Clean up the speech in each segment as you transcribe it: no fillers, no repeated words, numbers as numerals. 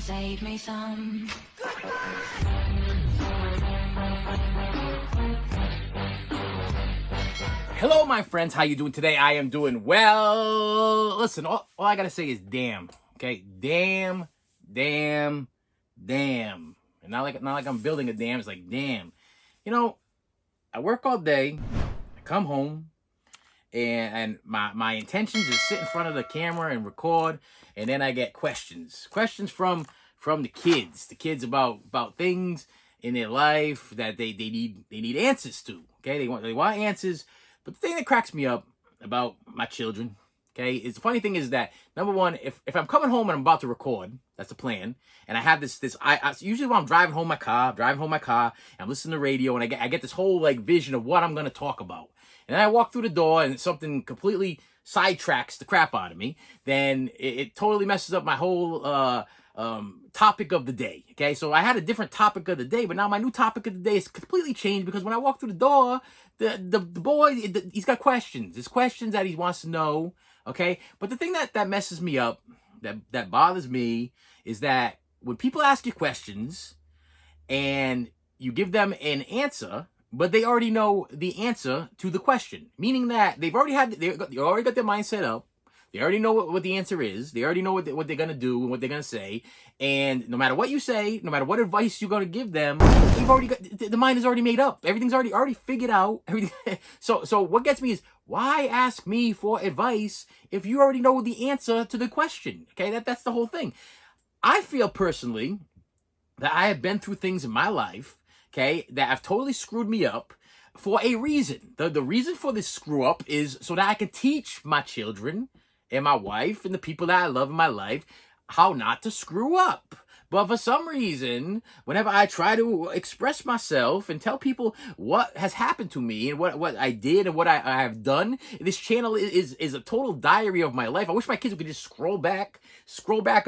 save me some. Hello, my friends. How you doing today? I am doing well. Listen, all I gotta say is damn. Okay, damn. And not like I'm building a dam. It's like damn. You know, I work all day. I come home, and my intentions is sit in front of the camera and record, and then I get questions from the kids about things in their life that they need answers to. Okay, they want answers. But the thing that cracks me up about my children, okay, is the funny thing is that, number one, if I'm coming home and I'm about to record, that's the plan, and I have this I usually when I'm driving home my car, and I'm listening to radio, and I get this whole like vision of what I'm gonna talk about, and then I walk through the door and something completely sidetracks the crap out of me, then it totally messes up my whole topic of the day. Okay, so I had a different topic of the day, but now my new topic of the day is completely changed because when I walk through the door, the boy, he's got questions. There's questions that he wants to know. Okay, but the thing that messes me up, that bothers me, is that when people ask you questions and you give them an answer, but they already know the answer to the question, meaning that they already got their mindset up. They already know what the answer is. They already know what they're going to do and what they're going to say. And no matter what you say, no matter what advice you're going to give them, they've already got, the mind is already made up. Everything's already figured out. Everything. So what gets me is, why ask me for advice if you already know the answer to the question? Okay, that's the whole thing. I feel personally that I have been through things in my life, okay, that have totally screwed me up for a reason. The reason for this screw up is so that I can teach my children and my wife and the people that I love in my life how not to screw up. But for some reason, whenever I try to express myself and tell people what has happened to me and what I did and what I have done, this channel is a total diary of my life. I wish my kids could just scroll back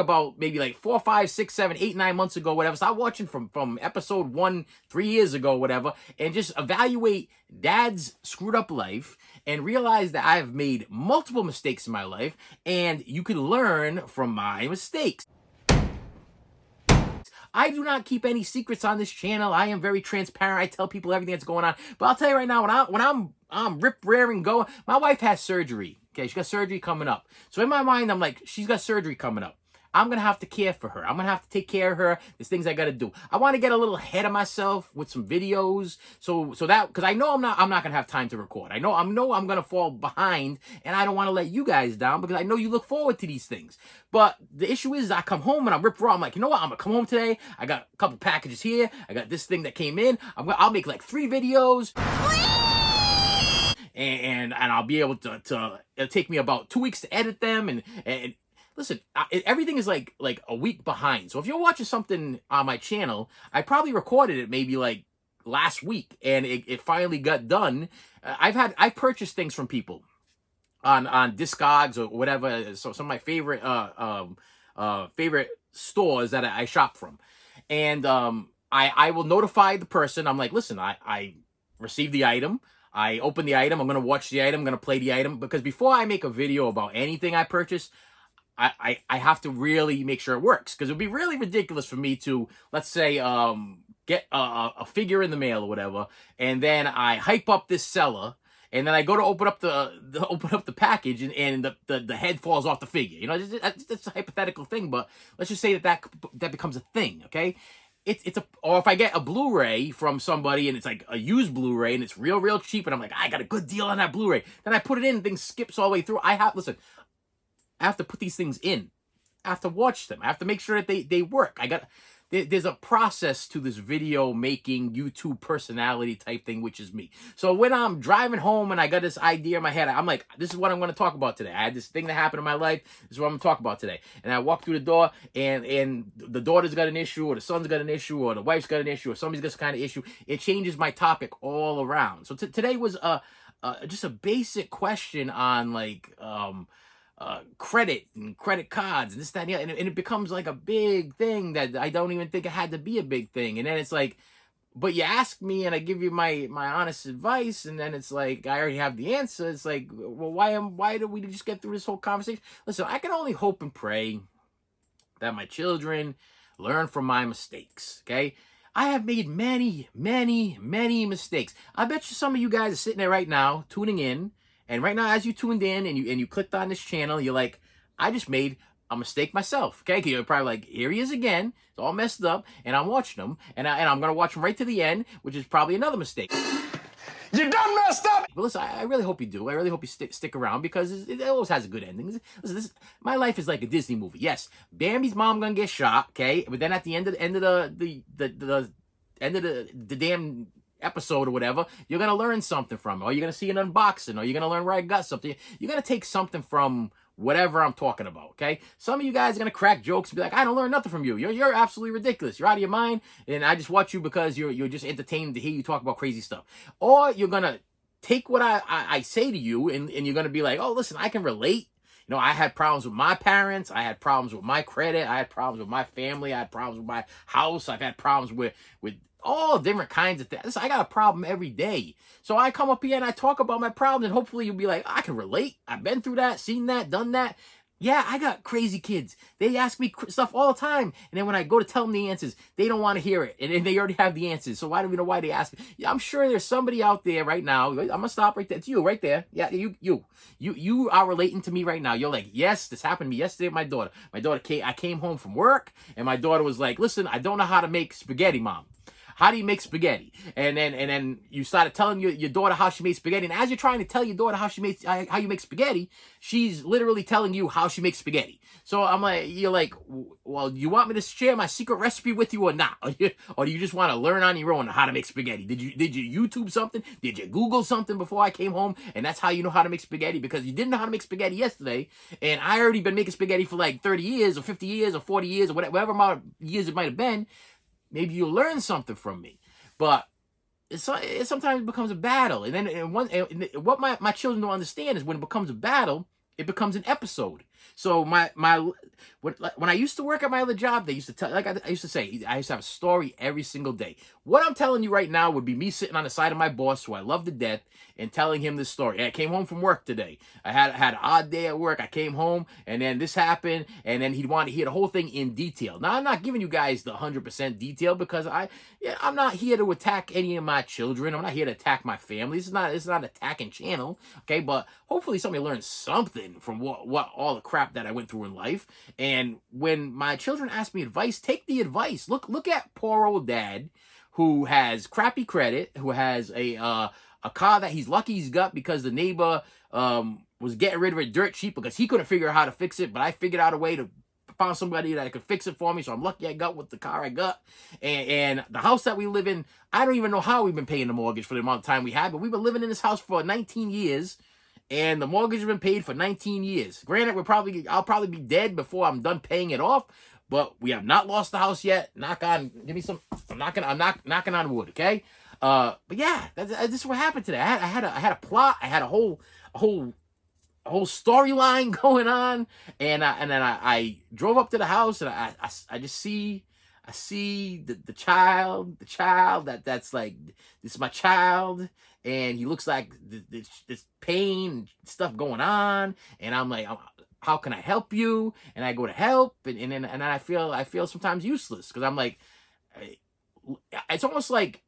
about maybe like 4, 5, 6, 7, 8, 9 months ago, whatever. Start watching from episode 1, 3 years ago, whatever, and just evaluate Dad's screwed up life and realize that I have made multiple mistakes in my life, and you can learn from my mistakes. I do not keep any secrets on this channel. I am very transparent. I tell people everything that's going on. But I'll tell you right now, when I'm rip-raring going, my wife has surgery. Okay, she got surgery coming up. So in my mind, I'm like, she's got surgery coming up. I'm going to have to care for her. I'm going to have to take care of her. There's things I got to do. I want to get a little ahead of myself with some videos. So that, because I know I'm not going to have time to record. I know I'm going to fall behind, and I don't want to let you guys down because I know you look forward to these things. But the issue is I come home and I'm ripped raw. I'm like, you know what? I'm going to come home today. I got a couple packages here. I got this thing that came in. I'll make like 3 videos. And I'll be able to it'll take me about 2 weeks to edit them and listen, everything is like a week behind. So if you're watching something on my channel, I probably recorded it maybe like last week, and it finally got done. I've purchased things from people on Discogs or whatever. So some of my favorite favorite stores that I shop from, and I will notify the person. I'm like, listen, I received the item. I open the item. I'm gonna watch the item. I'm gonna play the item, because before I make a video about anything I purchase, I have to really make sure it works, because it would be really ridiculous for me to, let's say, get a figure in the mail or whatever, and then I hype up this seller, and then I go to open up the package, and the head falls off the figure. You know, it's a hypothetical thing, but let's just say that becomes a thing. Okay. Or if I get a Blu-ray from somebody and it's like a used Blu-ray and it's real cheap, and I'm like, I got a good deal on that Blu-ray. Then I put it in, and things skips all the way through. I have to put these things in. I have to watch them. I have to make sure that they work. There's a process to this video making YouTube personality type thing, which is me. So when I'm driving home and I got this idea in my head, I'm like, this is what I'm going to talk about today. I had this thing that happened in my life. This is what I'm going to talk about today. And I walk through the door, and the daughter's got an issue, or the son's got an issue, or the wife's got an issue, or somebody's got some kind of issue. It changes my topic all around. So today was just a basic question on like credit and credit cards and this, that, and the other. And it becomes like a big thing that I don't even think it had to be a big thing. And then it's like, but you ask me and I give you my honest advice, and then it's like I already have the answer. It's like, well, why do we just get through this whole conversation? Listen, I can only hope and pray that my children Learn from my mistakes, okay? I have made many, many, many mistakes. I bet you some of you guys are sitting there right now, tuning in, and right now as you tuned in and you clicked on this channel, you're like, I just made a mistake myself, okay? You're probably like, here he is again. It's all messed up, and I'm watching him, and I'm gonna watch him right to the end, which is probably another mistake. You done messed up. But listen, I really hope you do. I really hope you stick around because it always has a good ending. Listen, my life is like a Disney movie. Yes, Bambi's mom gonna get shot, okay? But then at the end of the damn episode or whatever, you're gonna learn something from it, or you're gonna see an unboxing, or you're gonna learn where I got something. You're gonna take something from whatever I'm talking about, okay? Some of you guys are gonna crack jokes and be like, I don't learn nothing from you. You're absolutely ridiculous. You're out of your mind, and I just watch you because you're just entertained to hear you talk about crazy stuff. Or you're gonna take what I say to you, and you're gonna be like, oh, listen, I can relate. You know, I had problems with my parents. I had problems with my credit. I had problems with my family. I had problems with my house. I've had problems with all different kinds of things. I got a problem every day. So I come up here and I talk about my problems, and hopefully you'll be like, I can relate. I've been through that, seen that, done that. Yeah, I got crazy kids. They ask me stuff all the time. And then when I go to tell them the answers, they don't want to hear it. And they already have the answers. So I don't even know why they ask me. Yeah, I'm sure there's somebody out there right now. I'm going to stop right there. It's you right there. Yeah, you are relating to me right now. You're like, yes, this happened to me yesterday with my daughter. I came home from work, and my daughter was like, listen, I don't know how to make spaghetti, Mom. How do you make spaghetti? And then you started telling your daughter how she made spaghetti. And as you're trying to tell your daughter how you make spaghetti, she's literally telling you how she makes spaghetti. So you're like, well, do you want me to share my secret recipe with you or not? Or do you just want to learn on your own how to make spaghetti? Did you YouTube something? Did you Google something before I came home? And that's how you know how to make spaghetti, because you didn't know how to make spaghetti yesterday. And I already been making spaghetti for like 30 years or 50 years or 40 years or whatever amount of years it might have been. Maybe you'll learn something from me. But it sometimes becomes a battle. And then what my children don't understand is when it becomes a battle, it becomes an episode. So when I used to work at my other job, they used to tell, like I used to say, I used to have a story every single day. What I'm telling you right now would be me sitting on the side of my boss, who I love to death, and telling him this story. I came home from work today. I had an odd day at work. I came home, and then this happened, and then he'd want to hear the whole thing in detail. Now, I'm not giving you guys the 100% detail because I'm not here to attack any of my children. I'm not here to attack my family. It's not an attacking channel, okay? But hopefully somebody learns something from what all the crap that I went through in life. And when my children ask me advice, take the advice. Look at poor old dad, who has crappy credit, who has a car that he's lucky he's got because the neighbor was getting rid of it dirt cheap because he couldn't figure out how to fix it, but I figured out a way to found somebody that could fix it for me, so I'm lucky I got with the car I got. And the house that we live in, I don't even know how we've been paying the mortgage for the amount of time we had, but we've been living in this house for 19 years, and the mortgage has been paid for 19 years. Granted, I'll probably be dead before I'm done paying it off, but we have not lost the house yet. I'm knocking on wood, okay? But yeah, this is what happened today. I had a plot. I had a whole storyline going on, and then I drove up to the house, and I just see the child that's like, this is my child, and he looks like this pain and stuff going on, and I'm like, how can I help you? And I go to help, and then I feel sometimes useless, because I'm like, it's almost like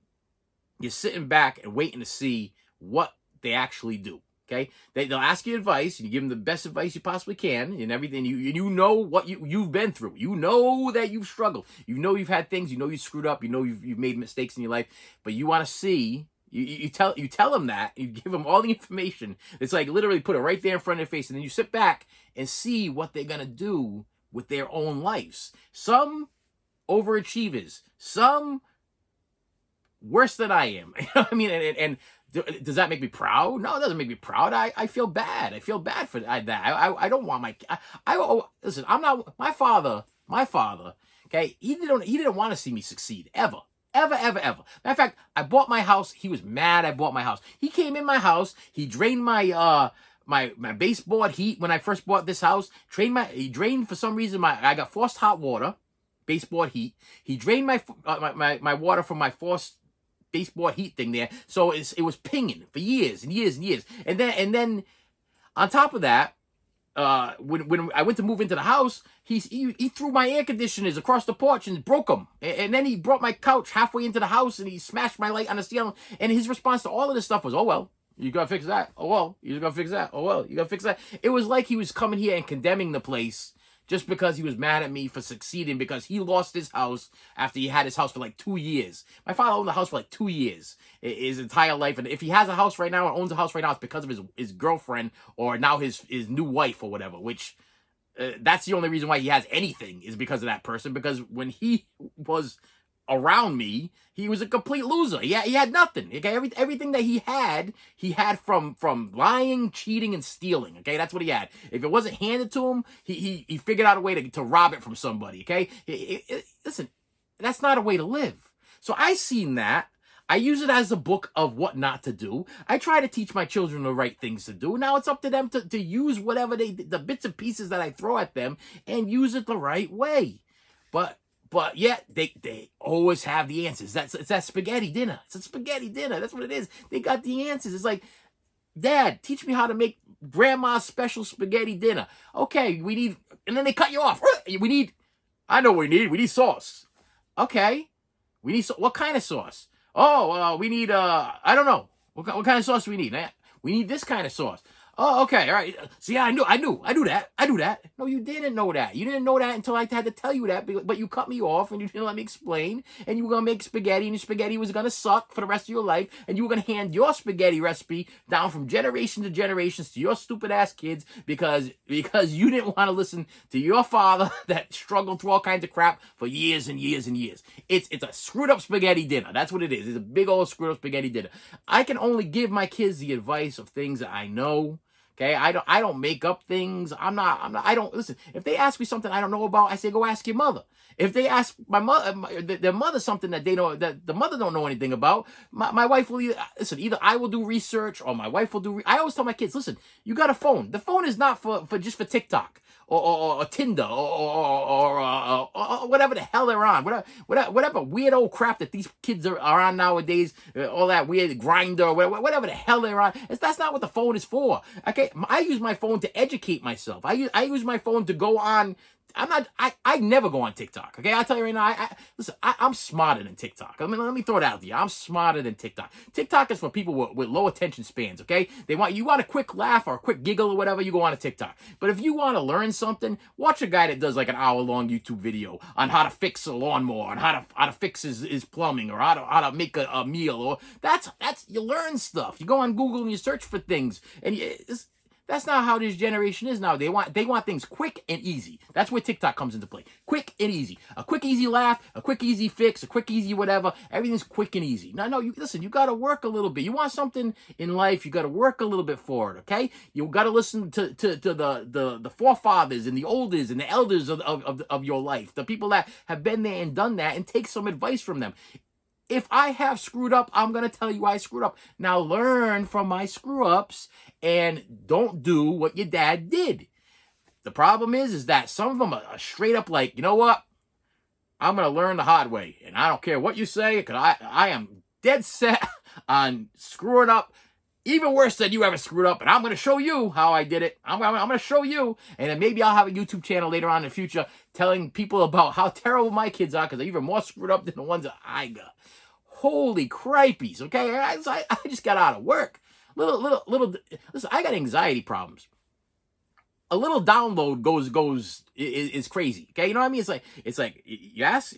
you're sitting back and waiting to see what they actually do. Okay, they'll ask you advice, and you give them the best advice you possibly can, and everything. You know what you've been through. You know that you've struggled. You know you've had things. You know you screwed up. You know you've made mistakes in your life. But you want to see. You tell them that. You give them all the information. It's like literally put it right there in front of their face, and then you sit back and see what they're gonna do with their own lives. Some overachievers. Some worse than I am. You know what I mean? And does that make me proud? No, it doesn't make me proud. I feel bad. I feel bad for that. I don't want listen, I'm not, my father, okay, he didn't want to see me succeed, ever. Matter of fact, I bought my house. He was mad I bought my house. He came in my house. He drained my baseboard heat when I first bought this house. He drained, for some reason, I got forced hot water, baseboard heat. He drained my water from my forced baseboard heat thing there, so it was pinging for years and years and years. And then on top of that, when I went to move into the house, he threw my air conditioners across the porch and broke them. And then he brought my couch halfway into the house and he smashed my light on the ceiling. And his response to all of this stuff was, "Oh well, you gotta fix that. Oh well, you gotta fix that. Oh well, you gotta fix that." It was like he was coming here and condemning the place just because he was mad at me for succeeding because he lost his house after he had his house for like 2 years. My father owned the house for like 2 years, his entire life. And if he has a house right now or owns a house right now, it's because of his girlfriend or now his new wife or whatever, which that's the only reason why he has anything is because of that person. Because when he was around me, he was a complete loser. He had nothing. Okay, everything that he had from lying, cheating, and stealing. Okay, that's what he had. If it wasn't handed to him, he figured out a way to rob it from somebody. Okay, listen, that's not a way to live. So I seen that. I use it as a book of what not to do. I try to teach my children the right things to do. Now it's up to them to use whatever the bits and pieces that I throw at them and use it the right way. But yet they always have the answers. It's that spaghetti dinner. It's a spaghetti dinner. That's what it is. They got the answers. It's like, Dad, teach me how to make grandma's special spaghetti dinner. Okay, we need, and then they cut you off. I know what we need. We need sauce. Okay, we need what kind of sauce? Oh, we need I don't know. What kind of sauce do we need? We need this kind of sauce. Oh, okay, all right. See, I knew that. No, you didn't know that. You didn't know that until I had to tell you that, but you cut me off and you didn't let me explain, and you were going to make spaghetti, and your spaghetti was going to suck for the rest of your life, and you were going to hand your spaghetti recipe down from generation to generations to your stupid-ass kids because you didn't want to listen to your father that struggled through all kinds of crap for years and years and years. It's a screwed-up spaghetti dinner. That's what it is. It's a big old screwed-up spaghetti dinner. I can only give my kids the advice of things that I know. Okay, I don't make up things. I don't listen. If they ask me something I don't know about, I say go ask your mother. If they ask my mother, their mother something that the mother don't know anything about, my wife will either I will do research or my wife will do. I always tell my kids, listen, you got a phone. The phone is not for just for TikTok or Tinder or whatever the hell they're on. Whatever weirdo crap that these kids are on nowadays. All that weird grinder, whatever the hell they're on. That's not what the phone is for. Okay, I use my phone to educate myself. I use my phone to go on. I never go on TikTok. Okay, I'll tell you right now. Listen, I'm smarter than TikTok. I mean, let me throw it out to you. I'm smarter than TikTok. TikTok is for people with low attention spans. Okay, you want a quick laugh or a quick giggle or whatever, you go on a TikTok. But if you want to learn something, watch a guy that does like an hour-long YouTube video on how to fix a lawnmower, and how to fix his plumbing, or how to make a meal. Or that's you learn stuff. You go on Google and you search for things, and that's not how this generation is now. They want things quick and easy. That's where TikTok comes into play. Quick and easy. A quick, easy laugh, a quick, easy fix, a quick, easy whatever. Everything's quick and easy. No, listen, you got to work a little bit. You want something in life, you got to work a little bit for it, okay? You got to listen to the forefathers and the olders and the elders of your life, the people that have been there and done that, and take some advice from them. If I have screwed up, I'm going to tell you I screwed up. Now learn from my screw-ups and don't do what your dad did. The problem is that some of them are straight up like, you know what? I'm going to learn the hard way. And I don't care what you say, because I am dead set on screwing up even worse than you ever screwed up. And I'm going to show you how I did it. I'm going to show you. And then maybe I'll have a YouTube channel later on in the future telling people about how terrible my kids are, because they're even more screwed up than the ones that I got. Holy cripeys, okay? I just got out of work. Little. Listen, I got anxiety problems. A little download is crazy. Okay, you know what I mean? It's like yes,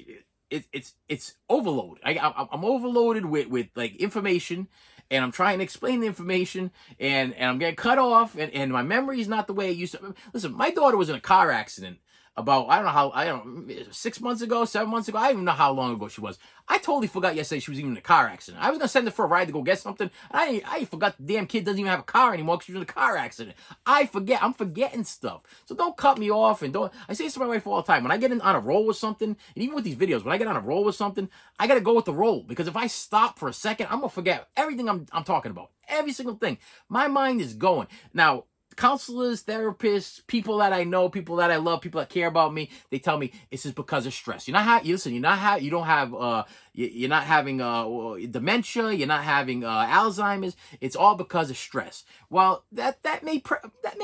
it's overload. I'm overloaded with like information, and I'm trying to explain the information, and I'm getting cut off, and my memory is not the way it used to. Listen, my daughter was in a car accident about, I don't know 6 months ago, 7 months ago. I don't even know how long ago she was. I totally forgot yesterday she was even in a car accident. I was going to send her for a ride to go get something. I forgot the damn kid doesn't even have a car anymore because she was in a car accident. I'm forgetting stuff. So don't cut me off, and I say this to my wife all the time. When I get on a roll with something, and even with these videos, when I get on a roll with something, I got to go with the roll, because if I stop for a second, I'm going to forget everything I'm talking about. Every single thing. My mind is going. Now, counselors, therapists, people that I know, people that I love, people that care about me, they tell me this is because of stress. You don't have you're not having dementia, you're not having Alzheimer's. It's all because of stress. Well, that may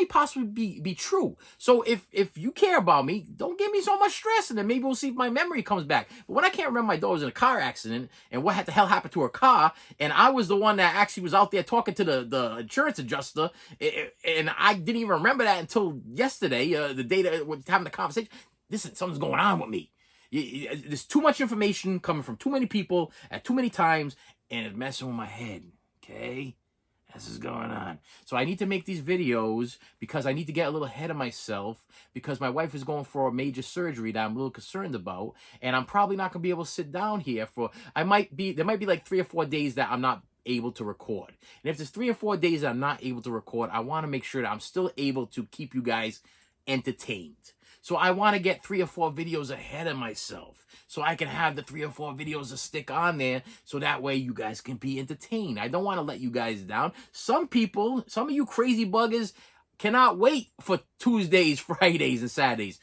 possibly be true. So if you care about me, don't give me so much stress, and then maybe we'll see if my memory comes back. But when I can't remember my daughter was in a car accident and what the hell happened to her car, and I was the one that actually was out there talking to the insurance adjuster, and I didn't even remember that until yesterday, the day that we're having the conversation. Something's going on with me. There's too much information coming from too many people at too many times, and it's messing with my head. Okay? This is going on. So I need to make these videos because I need to get a little ahead of myself, because my wife is going for a major surgery that I'm a little concerned about, and I'm probably not going to be able to sit down here there might be like 3 or 4 days that I'm not able to record. And if there's 3 or 4 days that I'm not able to record, I want to make sure that I'm still able to keep you guys entertained. So I want to get 3 or 4 videos ahead of myself, so I can have the 3 or 4 videos to stick on there, so that way you guys can be entertained. I don't want to let you guys down. Some of you crazy buggers cannot wait for Tuesdays, Fridays, and Saturdays.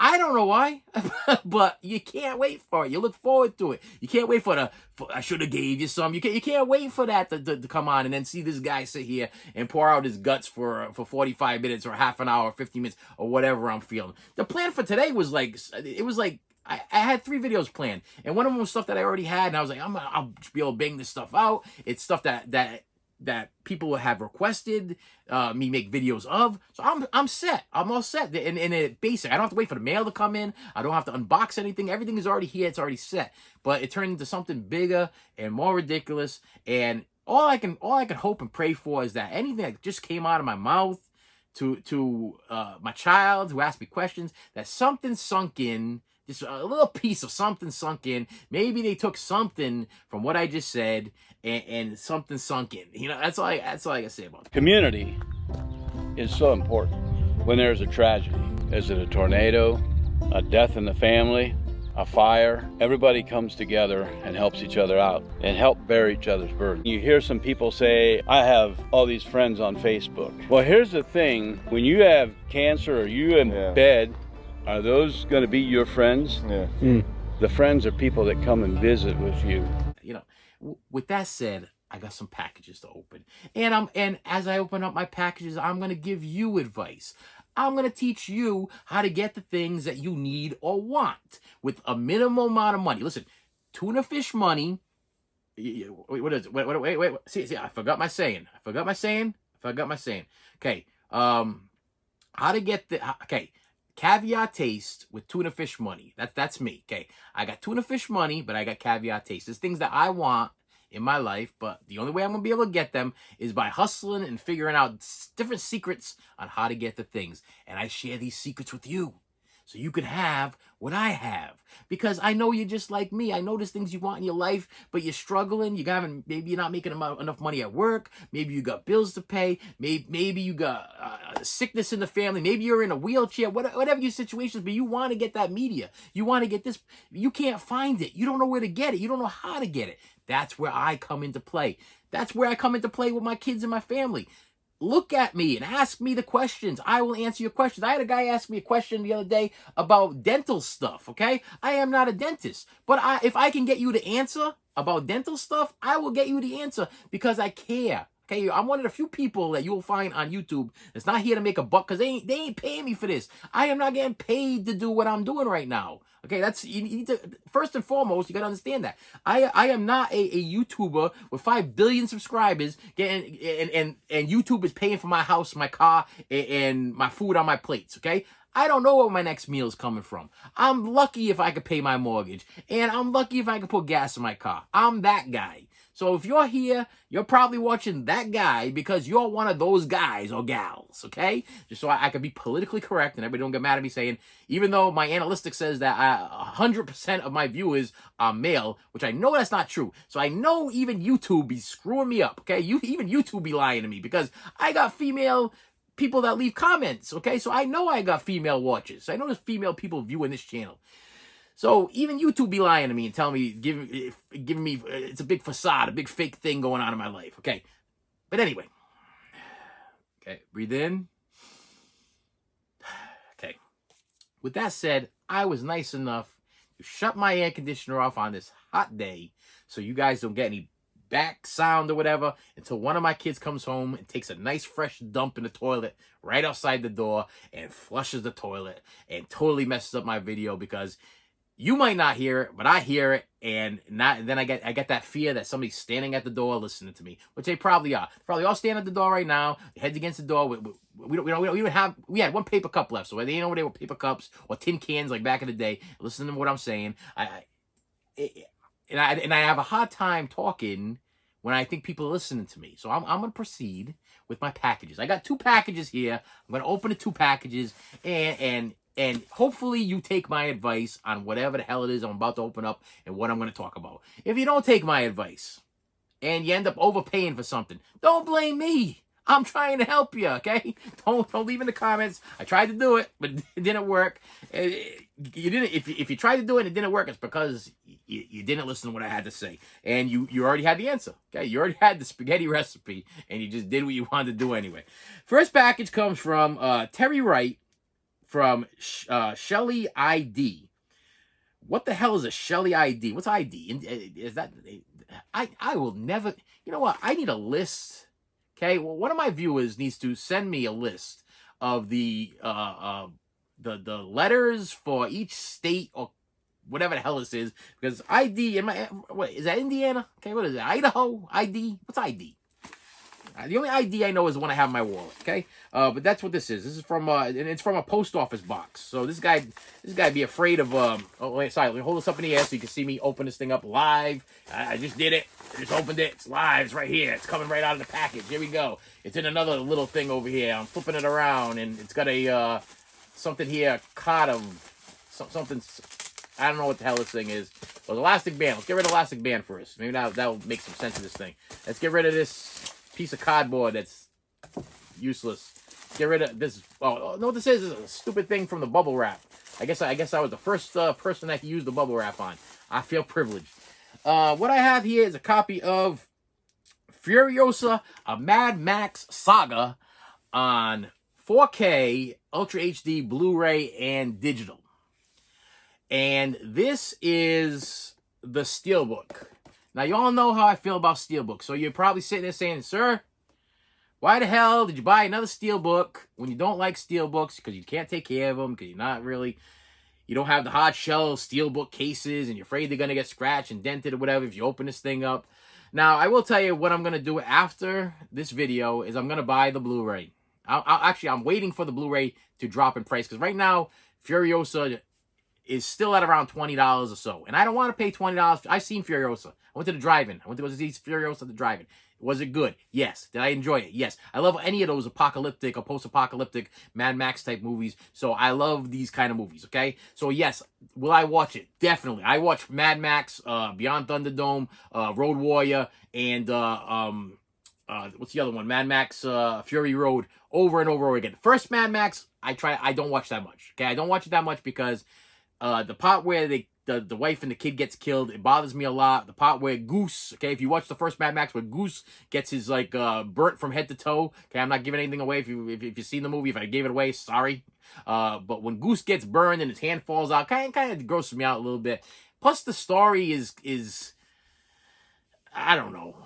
I don't know why, but you can't wait for it. You look forward to it. You can't wait for I should have gave you some. You can't wait for that to come on and then see this guy sit here and pour out his guts for 45 minutes or half an hour, 15 minutes, or whatever I'm feeling. The plan for today was like, I had 3 videos planned, and one of them was stuff that I already had, and I was like, I'll be able to bang this stuff out. It's stuff that people have requested me make videos of. So I'm set. I'm all set. And it basic. I don't have to wait for the mail to come in. I don't have to unbox anything. Everything is already here. It's already set. But it turned into something bigger and more ridiculous. And all I can hope and pray for is that anything that just came out of my mouth to my child who asked me questions, that something sunk in. Just a little piece of something sunk in. Maybe they took something from what I just said, and something sunk in. You know, that's all I can say about it. Community is so important when there's a tragedy. Is it a tornado, a death in the family, a fire? Everybody comes together and helps each other out and help bear each other's burden. You hear some people say, I have all these friends on Facebook. Well, here's the thing. When you have cancer or you in bed, are those going to be your friends? Yeah. The friends are people that come and visit with you. You know, with that said, I got some packages to open. And as I open up my packages, I'm going to give you advice. I'm going to teach you how to get the things that you need or want with a minimal amount of money. Listen, tuna fish money. What is it? Wait. See, I forgot my saying. Okay. How to get caviar taste with tuna fish money. That's me. Okay. I got tuna fish money, but I got caviar taste. There's things that I want in my life, but the only way I'm going to be able to get them is by hustling and figuring out different secrets on how to get the things. And I share these secrets with you, so you could have what I have. Because I know you're just like me. I know there's things you want in your life, but you're struggling. Maybe you're not making enough money at work. Maybe you got bills to pay. Maybe you got sickness in the family. Maybe you're in a wheelchair. Whatever your situation is, but you want to get that media. You want to get this. You can't find it. You don't know where to get it. You don't know how to get it. That's where I come into play. That's where I come into play with my kids and my family. Look at me and ask me the questions. I will answer your questions. I had a guy ask me a question the other day about dental stuff, okay? I am not a dentist, but if I can get you the answer about dental stuff, I will get you the answer because I care. Okay, I'm one of the few people that you'll find on YouTube that's not here to make a buck, because they ain't paying me for this. I am not getting paid to do what I'm doing right now. Okay, you need to, first and foremost, you gotta understand that. I am not a YouTuber with 5 billion subscribers getting and YouTube is paying for my house, my car, and my food on my plates, okay? I don't know where my next meal is coming from. I'm lucky if I could pay my mortgage, and I'm lucky if I could put gas in my car. I'm that guy. So if you're here, you're probably watching that guy because you're one of those guys or gals, okay? Just so I can be politically correct and everybody don't get mad at me saying, even though my analytics says that 100% of my viewers are male, which I know that's not true. So I know even YouTube be screwing me up, okay? Even YouTube be lying to me because I got female people that leave comments, okay? So I know I got female watchers. I know there's female people viewing this channel. So even YouTube be lying to me and telling me, giving me, it's a big facade, a big fake thing going on in my life, okay? But anyway, Okay, breathe in. Okay. With that said, I was nice enough to shut my air conditioner off on this hot day so you guys don't get any back sound or whatever until one of my kids comes home and takes a nice fresh dump in the toilet right outside the door and flushes the toilet and totally messes up my video, because you might not hear it, but I hear it, and then I get that fear that somebody's standing at the door listening to me, which they probably are. Probably all standing at the door right now, heads against the door. We had one paper cup left, so they ain't over there with paper cups or tin cans like back in the day. Listen to what I'm saying. I have a hard time talking when I think people are listening to me. So I'm gonna proceed with my packages. I got 2 packages here. I'm gonna open the 2 packages and hopefully you take my advice on whatever the hell it is I'm about to open up and what I'm going to talk about. If you don't take my advice and you end up overpaying for something, don't blame me. I'm trying to help you, okay? Don't leave in the comments. I tried to do it, but it didn't work. You didn't. If you tried to do it and it didn't work, it's because you didn't listen to what I had to say, and you already had the answer. Okay, you already had the spaghetti recipe, and you just did what you wanted to do anyway. First package comes from Terry Wright. From Shelly ID. What the hell is a Shelly ID? What's ID? Is that... I will never... You know what? I need a list. Okay? Well, one of my viewers needs to send me a list of the letters for each state or whatever the hell this is. Because ID... What, is that Indiana? Okay, what is it? Idaho? ID? What's ID? The only ID I know is the one I have in my wallet, okay? But that's what this is. This is from, and it's from a post office box. So this guy be afraid of, oh, wait, sorry, let me hold this up in the air so you can see me open this thing up live. I just did it. I just opened it. It's live. It's right here. It's coming right out of the package. Here we go. It's in another little thing over here. I'm flipping it around, and it's got a, something here, card of, something, I don't know what the hell this thing is. Well, elastic band. Let's get rid of elastic band first. Maybe that'll make some sense of this thing. Let's get rid of this piece of cardboard that's useless. Get rid of this. Oh, no, what this is a stupid thing from the bubble wrap. I guess I was the first person that used the bubble wrap on. I feel privileged. What I have here is a copy of Furiosa, a Mad Max saga on 4K, Ultra HD, Blu-ray, and digital. And this is the Steelbook. Now, you all know how I feel about Steelbooks. So you're probably sitting there saying, sir, why the hell did you buy another Steelbook when you don't like Steelbooks? Because you can't take care of them, because you don't have the hard shell Steelbook cases, and you're afraid they're going to get scratched and dented or whatever if you open this thing up. Now, I will tell you what I'm going to do after this video is I'm going to buy the Blu-ray. I'm waiting for the Blu-ray to drop in price, because right now, Furiosa is still at around $20 or so. And I don't want to pay $20. I've seen Furiosa. I went to the drive-in. I went to go see Furiosa at the drive-in. Was it good? Yes. Did I enjoy it? Yes. I love any of those apocalyptic or post-apocalyptic Mad Max type movies. So I love these kind of movies, okay? So yes, will I watch it? Definitely. I watched Mad Max, Beyond Thunderdome, Road Warrior, and what's the other one? Mad Max Fury Road over and over again. First Mad Max, I don't watch that much, okay? I don't watch it that much because the part where the wife and the kid gets killed, it bothers me a lot. The part where Goose, okay, if you watch the first Mad Max where Goose gets his, like, burnt from head to toe, okay, I'm not giving anything away. If you've seen the movie, if I gave it away, sorry. But when Goose gets burned and his hand falls out, kind of grosses me out a little bit. Plus, the story is I don't know.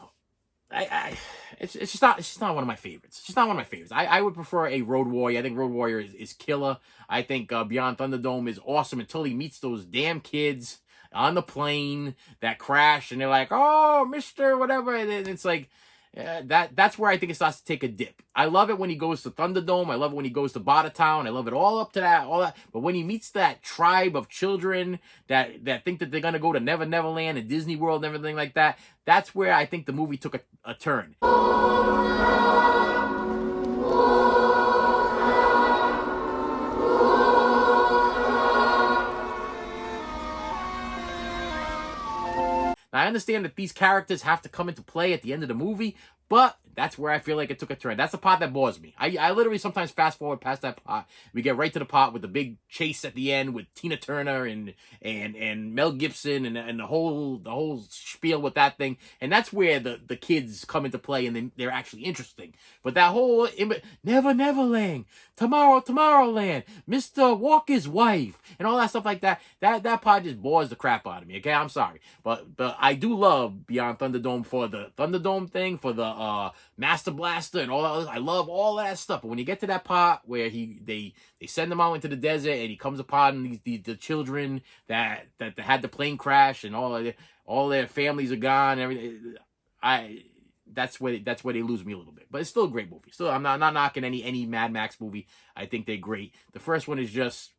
It's just not one of my favorites. It's just not one of my favorites. I would prefer a Road Warrior. I think Road Warrior is killer. I think Beyond Thunderdome is awesome until he meets those damn kids on the plane that crash, and they're like, "Oh, Mr. whatever," and it's like that's where I think it starts to take a dip. I love it when he goes to Thunderdome. I love it when he goes to Bartertown. I love it all up to all that. But when he meets that tribe of children that think that they're gonna go to Never Never Land and Disney World and everything like that, that's where I think the movie took a turn. Now, I understand that these characters have to come into play at the end of the movie, but That's where I feel like it took a turn. That's the part that bores me. I literally sometimes fast forward past that part. We get right to the part with the big chase at the end with Tina Turner and Mel Gibson and the whole spiel with that thing. And that's where the kids come into play and they're actually interesting. But that whole Neverland, Tomorrowland, Mr. Walker's wife, and all that stuff like that, that part just bores the crap out of me. Okay, I'm sorry, but I do love Beyond Thunderdome for the Thunderdome thing, for the Master Blaster and all that. I love all that stuff. But when you get to that part where they send him out into the desert and he comes upon the children that had the plane crash and all their families are gone and everything, that's where they lose me a little bit. But it's still a great movie. Still, I'm not knocking any Mad Max movie. I think they're great. The first one is just,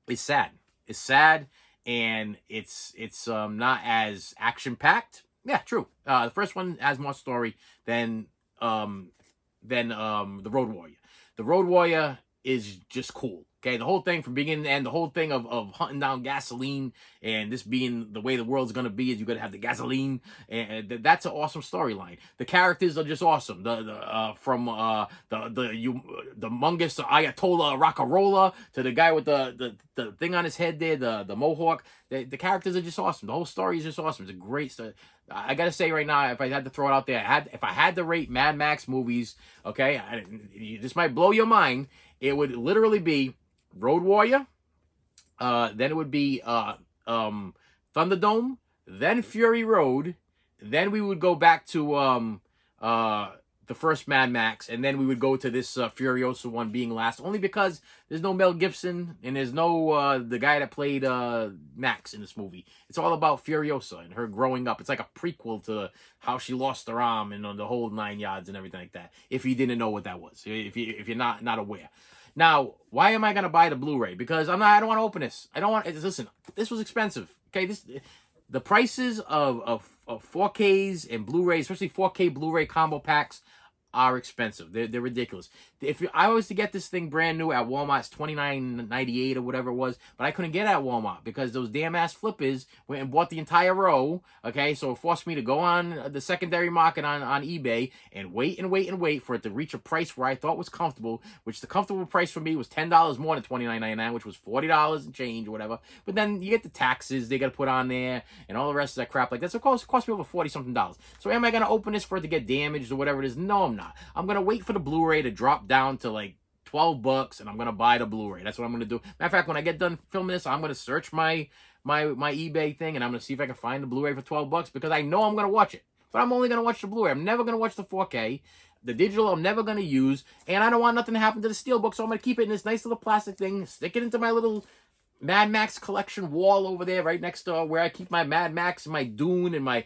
it's sad. It's sad, and it's not as action packed. Yeah, true. The first one has more story than the Road Warrior. The Road Warrior is just cool. Okay, the whole thing from beginning to end, the whole thing of hunting down gasoline and this being the way the world's gonna be is you gotta have the gasoline, and that's an awesome storyline. The characters are just awesome. The Mungus Ayatollah Rockarola to the guy with the thing on his head there, the mohawk. The characters are just awesome. The whole story is just awesome. It's a great story. I gotta say right now, if I had to throw it out there, if I had to rate Mad Max movies, okay, this might blow your mind. It would literally be Road Warrior, then it would be Thunderdome, then Fury Road, then we would go back to the first Mad Max, and then we would go to this Furiosa one being last, only because there's no Mel Gibson and there's no the guy that played Max in this movie. It's all about Furiosa and her growing up. It's like a prequel to how she lost her arm and the whole 9 yards and everything like that. If you didn't know what that was, if you're not aware. Now, why am I gonna buy the Blu-ray? Because I don't want to open this. I don't want. Listen, this was expensive. Okay, the prices of 4Ks and Blu-rays, especially 4K Blu-ray combo packs, are expensive. They're ridiculous. If I was to get this thing brand new at Walmart, it's $29.98 or whatever it was, but I couldn't get it at Walmart because those damn ass flippers went and bought the entire row. Okay, so it forced me to go on the secondary market on eBay and wait for it to reach a price where I thought was comfortable, which the comfortable price for me was $10 more than $29.99, which was $40 and change or whatever. But then you get the taxes they got to put on there and all the rest of that crap like that. So it cost me over $40 something. So am I gonna open this for it to get damaged or whatever it is? No, I'm not. I'm gonna wait for the Blu-ray to drop down to like $12 and I'm gonna buy the Blu-ray. That's what I'm gonna do. Matter of fact, when I get done filming this, I'm gonna search my eBay thing and I'm gonna see if I can find the Blu-ray for $12 because I know I'm gonna watch it. But I'm only gonna watch the Blu-ray. I'm never gonna watch the 4K. The digital I'm never gonna use, and I don't want nothing to happen to the steelbook, so I'm gonna keep it in this nice little plastic thing, stick it into my little Mad Max collection wall over there right next to where I keep my Mad Max and my Dune and my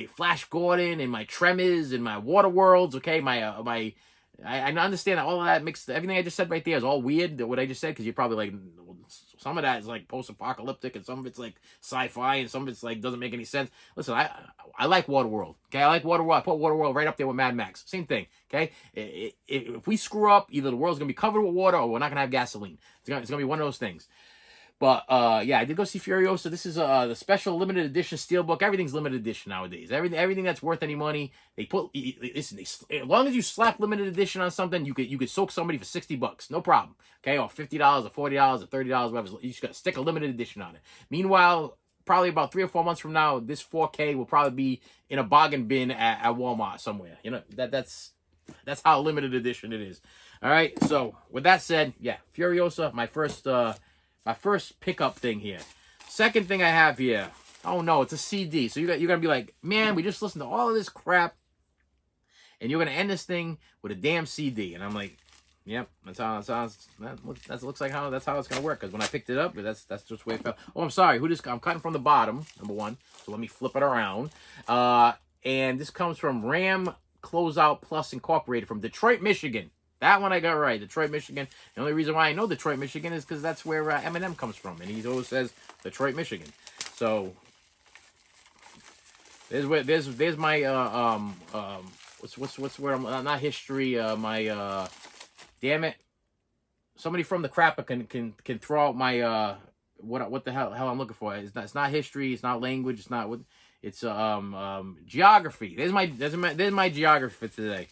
Flash Gordon and my Tremors and my Water Worlds. Okay, I understand that all of that mixed, everything I just said right there is all weird, what I just said, because you're probably like, some of that is like post-apocalyptic and some of it's like sci-fi and some of it's like doesn't make any sense. Listen, I like Waterworld. Okay, I like Waterworld. I put Waterworld right up there with Mad Max. Same thing. Okay, if we screw up, either the world's gonna be covered with water or we're not gonna have gasoline. It's gonna be one of those things. But yeah, I did go see Furiosa. This is the special limited edition steelbook. Everything's limited edition nowadays. Everything that's worth any money, they put. Listen, as long as you slap limited edition on something, you could soak somebody for $60, no problem. Okay, or $50 or $40 or $30, whatever. You just gotta stick a limited edition on it. Meanwhile, probably about 3 or 4 months from now, this 4K will probably be in a bargain bin at Walmart somewhere. You know, that's how limited edition it is. All right. So with that said, yeah, Furiosa, my first pickup thing here. Second thing I have here. Oh no, it's a CD. So you're gonna be like, man, we just listened to all of this crap, and you're gonna end this thing with a damn CD. And I'm like, yep, that's how looks like that's how it's gonna work. Because when I picked it up, that's just where it fell. Oh, I'm sorry. I'm cutting from the bottom, number one. So let me flip it around. And this comes from Ram Closeout Plus Incorporated from Detroit, Michigan. That one I got right, Detroit, Michigan. The only reason why I know Detroit, Michigan is because that's where Eminem comes from, and he always says Detroit, Michigan. So there's my what's where I'm not history. My damn it, somebody from the crapper can throw out my what the hell I'm looking for. It's not history. It's not language. It's not what. It's geography. There's my geography for today.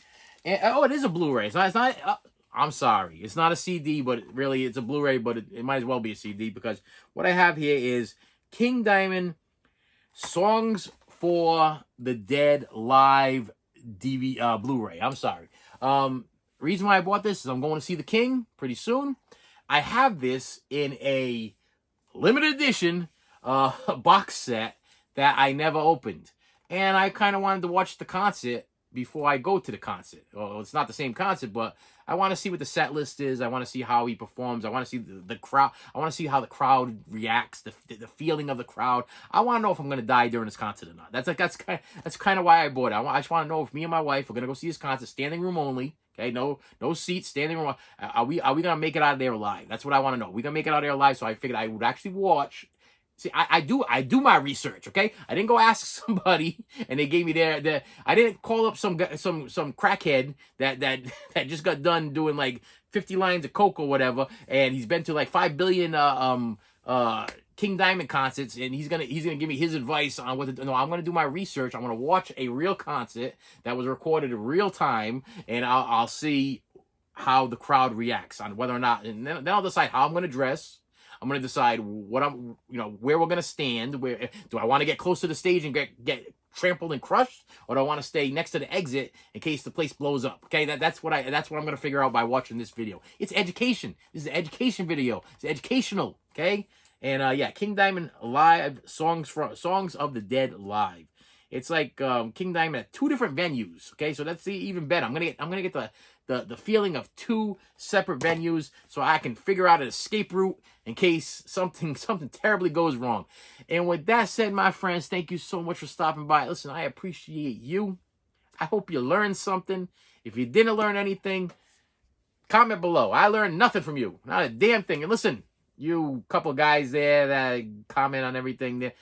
And, oh, it is a Blu-ray. It's not. I'm sorry, it's not a CD, but really it's a Blu-ray. But it might as well be a CD because what I have here is King Diamond Songs for the Dead live DVD Blu-ray. I'm sorry. Reason why I bought this is I'm going to see the King pretty soon. I have this in a limited edition box set that I never opened, and I kind of wanted to watch the concert before I go to the concert. Well, it's not the same concert, but I want to see what the set list is. I want to see how he performs. I want to see the crowd. I want to see how the crowd reacts, the feeling of the crowd. I want to know if I'm going to die during this concert or not. That's kind of why I bought it. I just want to know if me and my wife are going to go see this concert, standing room only. Okay, no seats, standing room. Are we gonna make it out of there alive? That's what I want to know. We gonna make it out of there alive? So I figured I would actually watch. See, I do my research, okay? I didn't go ask somebody and they gave me their I didn't call up some crackhead that just got done doing like 50 lines of coke or whatever, and he's been to like 5 billion King Diamond concerts, and he's gonna give me his advice on what to do. No, I'm gonna do my research. I'm gonna watch a real concert that was recorded in real time, and I'll see how the crowd reacts on whether or not, and then I'll decide how I'm gonna dress. I'm gonna decide what where we're gonna stand. Where do I want to get close to the stage and get trampled and crushed, or do I want to stay next to the exit in case the place blows up? Okay, that's what I'm gonna figure out by watching this video. It's education. This is an education video. It's educational. Okay, and yeah, King Diamond live songs of the Dead live. It's like King Diamond at 2 different venues. Okay, so that's even better. I'm gonna get the feeling of 2 separate venues so I can figure out an escape route in case something terribly goes wrong. And with that said, my friends, thank you so much for stopping by. Listen, I appreciate you. I hope you learned something. If you didn't learn anything, comment below. I learned nothing from you. Not a damn thing. And listen, you couple guys there that comment on everything there,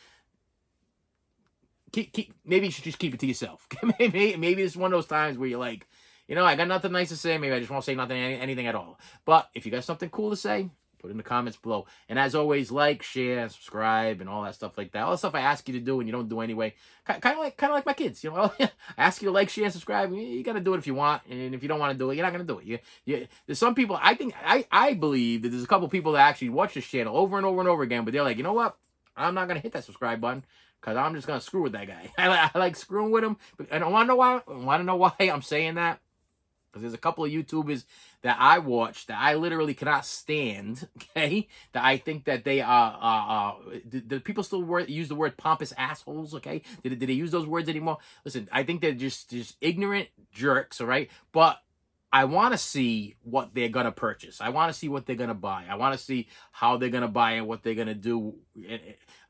maybe you should just keep it to yourself. maybe it's one of those times where you're like, I got nothing nice to say. Maybe I just won't say anything at all. But if you got something cool to say, put it in the comments below. And as always, like, share, subscribe, and all that stuff like that. All the stuff I ask you to do and you don't do anyway. Kind of like my kids. I ask you to like, share, and subscribe. You got to do it if you want. And if you don't want to do it, you're not going to do it. There's some people, I believe that there's a couple people that actually watch this channel over and over and over again. But they're like, you know what? I'm not going to hit that subscribe button, because I'm just going to screw with that guy. I like screwing with him. And I want to know why I'm saying that. Because there's a couple of YouTubers that I watch that I literally cannot stand, okay? That I think that they are, do people still use the word pompous assholes, okay? Did they use those words anymore? Listen, I think they're just ignorant jerks, all right? But I want to see what they're going to purchase. I want to see what they're going to buy. I want to see how they're going to buy and what they're going to do.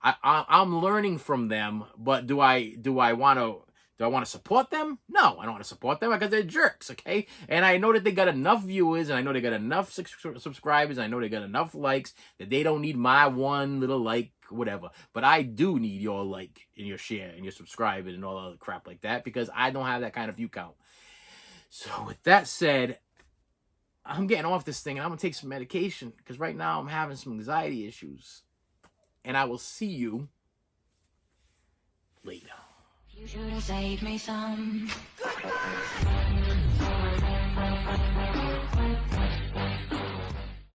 I'm learning from them, but do I want to support them? No, I don't want to support them because they're jerks, okay? And I know that they got enough viewers, and I know they got enough subscribers, and I know they got enough likes that they don't need my one little like, whatever. But I do need your like and your share and your subscribe and all other crap like that, because I don't have that kind of view count. So with that said, I'm getting off this thing, and I'm going to take some medication, because right now I'm having some anxiety issues. And I will see you later. You should have saved me some.